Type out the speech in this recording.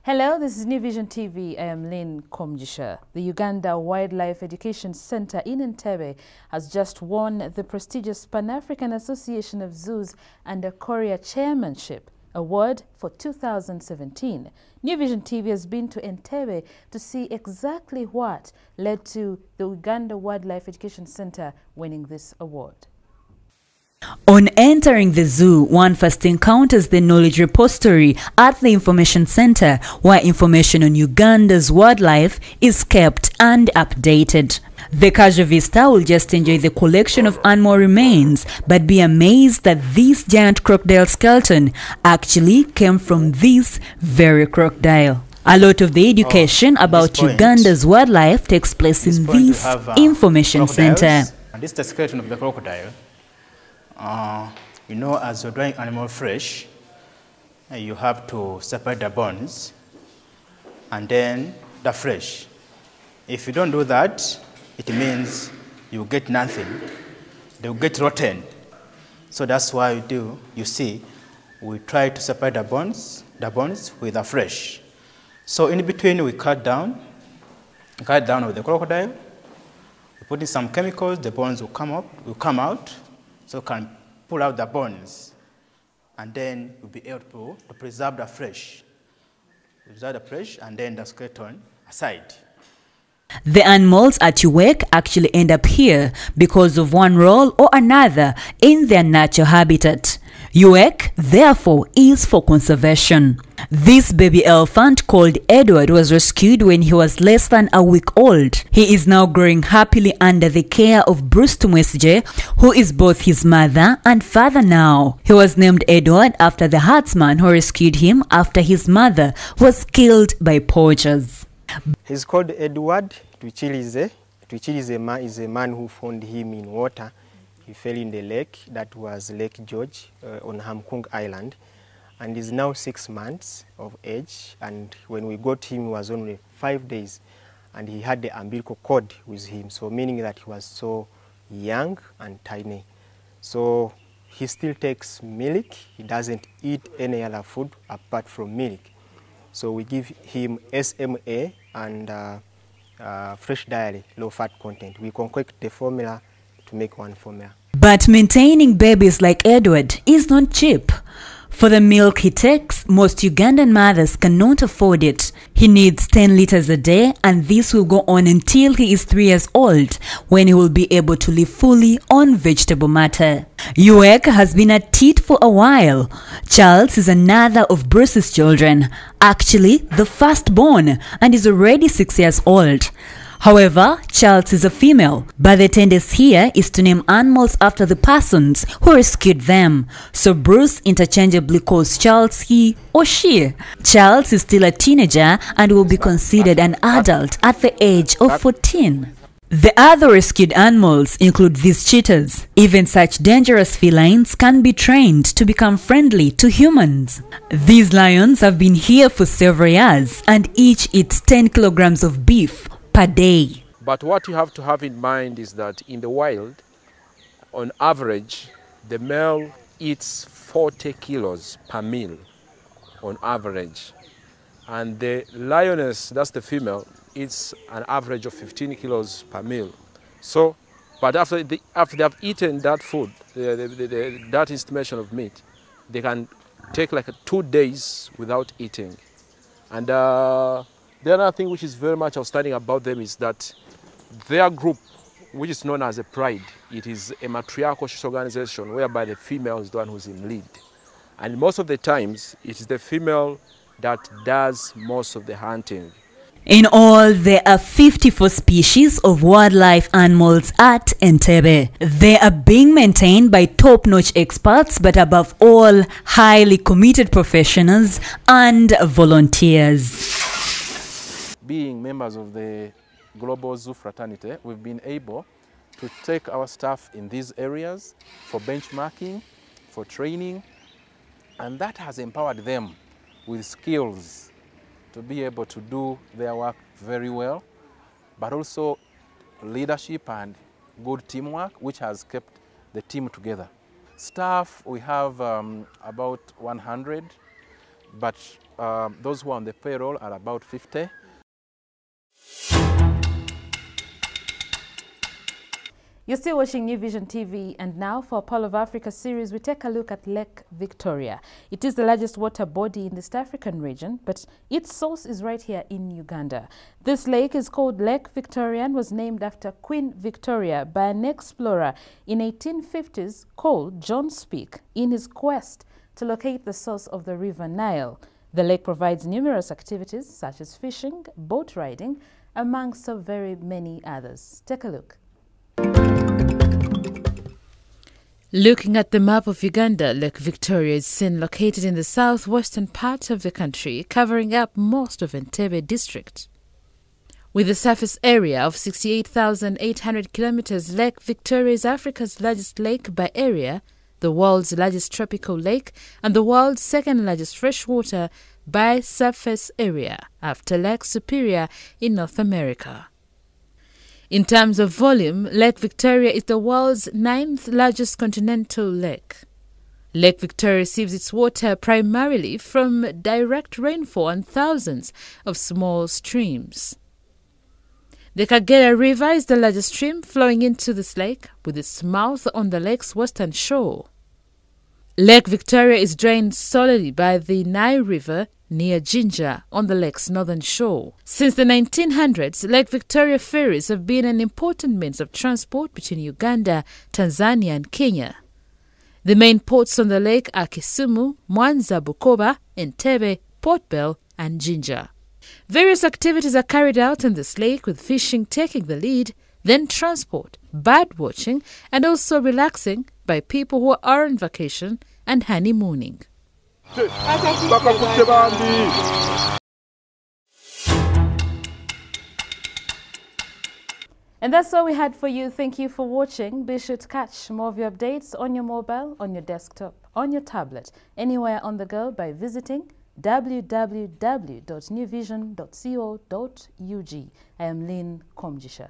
Hello, this is New Vision TV. I am Lynn Komjisha. The Uganda Wildlife Education Center in Entebbe has just won the prestigious Pan-African Association of Zoos and the Korea Chairmanship Award for 2017. New Vision TV has been to Entebbe to see exactly what led to the Uganda Wildlife Education Center winning this award. On entering the zoo, one first encounters the knowledge repository at the information center, where information on Uganda's wildlife is kept and updated. The casual visitor will just enjoy the collection of animal remains, but be amazed that this giant crocodile skeleton actually came from this very crocodile. A lot of the education about Uganda's wildlife takes place in this information center. And this is the skeleton of the crocodile. As you're drying animal fresh, you have to separate the bones and then the flesh. If you don't do that, it means you get nothing. They will get rotten. So that's why we do. You see, we try to separate the bones with the flesh. So in between, we cut down with the crocodile. We put in some chemicals. The bones will come out. So can pull out the bones, and then we'll be able to preserve the flesh. And then the skeleton aside. The animals at UWEC actually end up here because of one role or another in their natural habitat. UWEC, therefore, is for conservation. This baby elephant called Edward was rescued when he was less than a week old. He is now growing happily under the care of Bruce Tumwesije, who is both his mother and father now. He was named Edward after the herdsman who rescued him after his mother was killed by poachers. He's called Edward Twichilize. Twichilize is a man who found him in water. He fell in the lake, that was Lake George on Hamkung Island, and is now 6 months of age. And when we got him, he was only 5 days, and he had the umbilical cord with him, so meaning that he was so young and tiny. So he still takes milk. He doesn't eat any other food apart from milk. So we give him SMA and fresh dairy, low fat content. We concoct the formula to make one formula. But maintaining babies like Edward is not cheap. For the milk he takes, most Ugandan mothers cannot afford it. He needs 10 liters a day, and this will go on until he is 3 years old, when he will be able to live fully on vegetable matter. UWEC has been at it for a while. Charles is another of Bruce's children, actually the firstborn, and is already 6 years old. However, Charles is a female, but the tendency here is to name animals after the persons who rescued them. So Bruce interchangeably calls Charles he or she. Charles is still a teenager and will be considered an adult at the age of 14. The other rescued animals include these cheetahs. Even such dangerous felines can be trained to become friendly to humans. These lions have been here for several years and each eats 10 kilograms of beef per day. But what you have to have in mind is that in the wild, on average, the male eats 40 kilos per meal on average. And the lioness, that's the female, eats an average of 15 kilos per meal. So, but after they have eaten that food, that estimation of meat, they can take like 2 days without eating. And the other thing which is very much outstanding about them is that their group, which is known as a pride, it is a matriarchal organization whereby the female is the one who's in lead. And most of the times, it is the female that does most of the hunting. In all, there are 54 species of wildlife animals at Entebbe. They are being maintained by top-notch experts, but above all, highly committed professionals and volunteers. Being members of the Global Zoo Fraternity, we've been able to take our staff in these areas for benchmarking, for training, and that has empowered them with skills to be able to do their work very well, but also leadership and good teamwork, which has kept the team together. Staff, we have about 100, but those who are on the payroll are about 50. You're still watching New Vision TV, and now for Pearl of Africa series, we take a look at Lake Victoria. It is the largest water body in the East African region, but its source is right here in Uganda. This lake is called Lake Victoria and was named after Queen Victoria by an explorer in 1850s called John Speke in his quest to locate the source of the River Nile. The lake provides numerous activities such as fishing, boat riding, amongst so very many others. Take a look. Looking at the map of Uganda, Lake Victoria is seen located in the southwestern part of the country, covering up most of Entebbe district. With a surface area of 68,800 kilometers, Lake Victoria is Africa's largest lake by area, the world's largest tropical lake, and the world's second largest freshwater by surface area, after Lake Superior in North America. In terms of volume, Lake Victoria is the world's 9th largest continental lake. Lake Victoria receives its water primarily from direct rainfall and thousands of small streams. The Kagera River is the largest stream flowing into this lake, with its mouth on the lake's western shore. Lake Victoria is drained solely by the Nile River near Jinja on the lake's northern shore. Since the 1900s, Lake Victoria ferries have been an important means of transport between Uganda, Tanzania and Kenya. The main ports on the lake are Kisumu, Mwanza, Bukoba, Entebbe, Port Bell and Jinja. Various activities are carried out on this lake, with fishing taking the lead, then transport, bird watching and also relaxing by people who are on vacation and honeymooning. And that's all we had for you. Thank you for watching. Be sure to catch more of your updates on your mobile, on your desktop, on your tablet, anywhere on the go by visiting www.newvision.co.ug. I am Lynn Komjisha.